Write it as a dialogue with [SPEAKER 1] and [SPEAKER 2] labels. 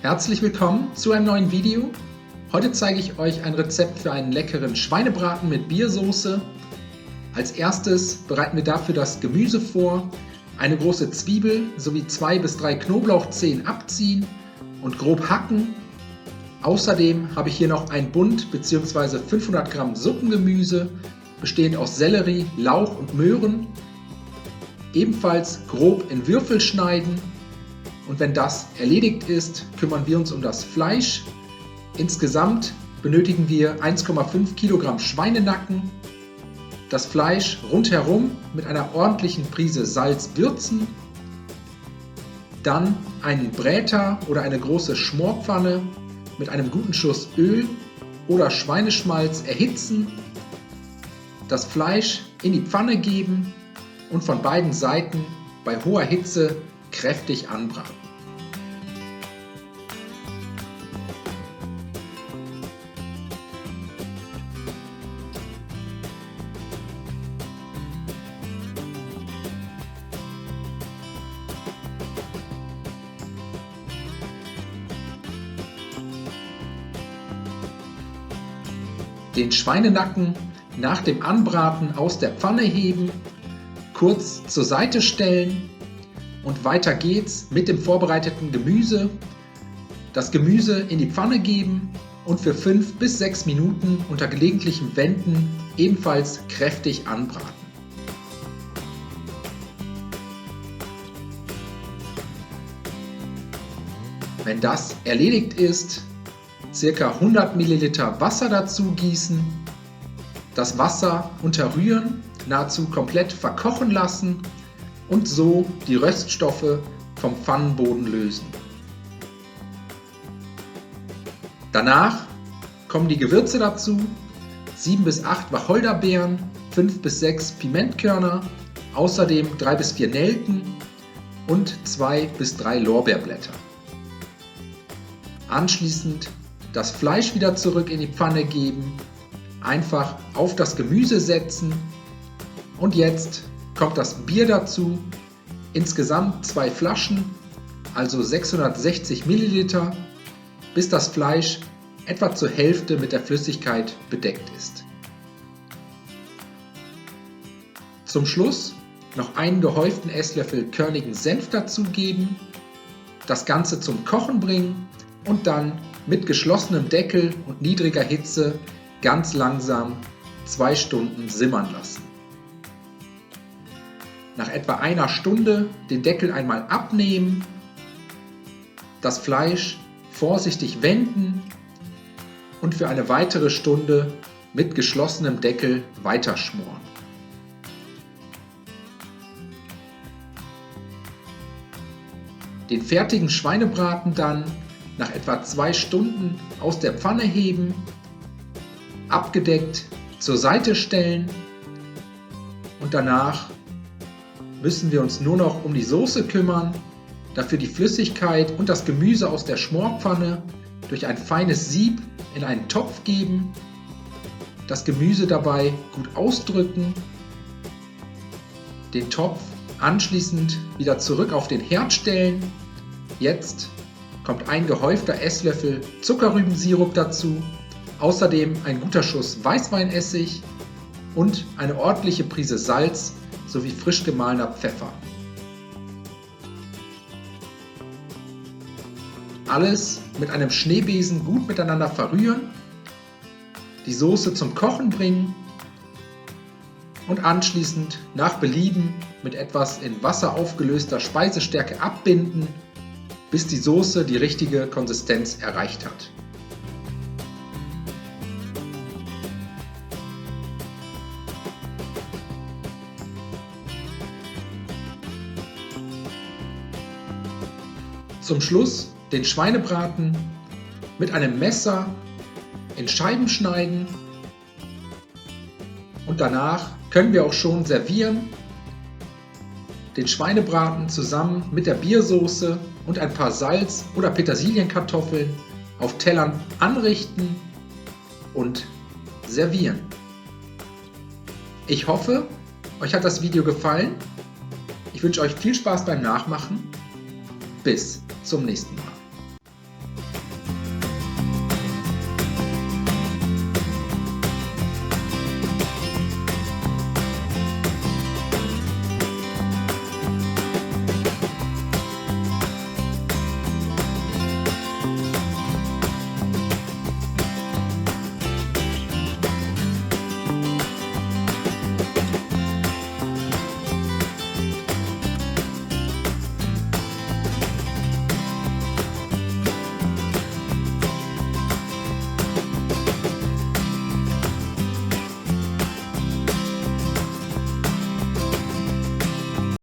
[SPEAKER 1] Herzlich willkommen zu einem neuen Video. Heute zeige ich euch ein Rezept für einen leckeren Schweinebraten mit Biersoße. Als erstes bereiten wir dafür das Gemüse vor. Eine große Zwiebel sowie 2 bis 3 Knoblauchzehen abziehen und grob hacken. Außerdem habe ich hier noch ein Bund bzw. 500 Gramm Suppengemüse, bestehend aus Sellerie, Lauch und Möhren. Ebenfalls grob in Würfel schneiden. Und wenn das erledigt ist, kümmern wir uns um das Fleisch. Insgesamt benötigen wir 1,5 Kilogramm Schweinenacken. Das Fleisch rundherum mit einer ordentlichen Prise Salz würzen. Dann einen Bräter oder eine große Schmorpfanne mit einem guten Schuss Öl oder Schweineschmalz erhitzen. Das Fleisch in die Pfanne geben und von beiden Seiten bei hoher Hitze kräftig anbraten. Den Schweinenacken nach dem Anbraten aus der Pfanne heben, kurz zur Seite stellen und weiter geht's mit dem vorbereiteten Gemüse. Das Gemüse in die Pfanne geben und für 5 bis 6 Minuten unter gelegentlichem Wenden ebenfalls kräftig anbraten. Wenn das erledigt ist, ca. 100 ml Wasser dazu gießen, das Wasser unterrühren, nahezu komplett verkochen lassen und so die Röststoffe vom Pfannenboden lösen. Danach kommen die Gewürze dazu, 7 bis 8 Wacholderbeeren, 5 bis 6 Pimentkörner, außerdem 3 bis 4 Nelken und 2 bis 3 Lorbeerblätter. Anschließend das Fleisch wieder zurück in die Pfanne geben, einfach auf das Gemüse setzen und jetzt kommt das Bier dazu, insgesamt 2 Flaschen, also 660 Milliliter, bis das Fleisch etwa zur Hälfte mit der Flüssigkeit bedeckt ist. Zum Schluss noch einen gehäuften Esslöffel körnigen Senf dazugeben, das Ganze zum Kochen bringen und dann mit geschlossenem Deckel und niedriger Hitze ganz langsam 2 Stunden simmern lassen. Nach etwa einer Stunde den Deckel einmal abnehmen, das Fleisch vorsichtig wenden und für eine weitere Stunde mit geschlossenem Deckel weiterschmoren. Den fertigen Schweinebraten dann nach etwa 2 Stunden aus der Pfanne heben, abgedeckt zur Seite stellen und danach müssen wir uns nur noch um die Soße kümmern, dafür die Flüssigkeit und das Gemüse aus der Schmorpfanne durch ein feines Sieb in einen Topf geben, das Gemüse dabei gut ausdrücken, den Topf anschließend wieder zurück auf den Herd stellen. Jetzt kommt ein gehäufter Esslöffel Zuckerrübensirup dazu, außerdem ein guter Schuss Weißweinessig und eine ordentliche Prise Salz sowie frisch gemahlener Pfeffer. Alles mit einem Schneebesen gut miteinander verrühren, die Soße zum Kochen bringen und anschließend nach Belieben mit etwas in Wasser aufgelöster Speisestärke abbinden, bis die Soße die richtige Konsistenz erreicht hat. Zum Schluss den Schweinebraten mit einem Messer in Scheiben schneiden und danach können wir auch schon servieren. Den Schweinebraten zusammen mit der Biersoße und ein paar Salz- oder Petersilienkartoffeln auf Tellern anrichten und servieren. Ich hoffe, euch hat das Video gefallen. Ich wünsche euch viel Spaß beim Nachmachen. Bis zum nächsten Mal.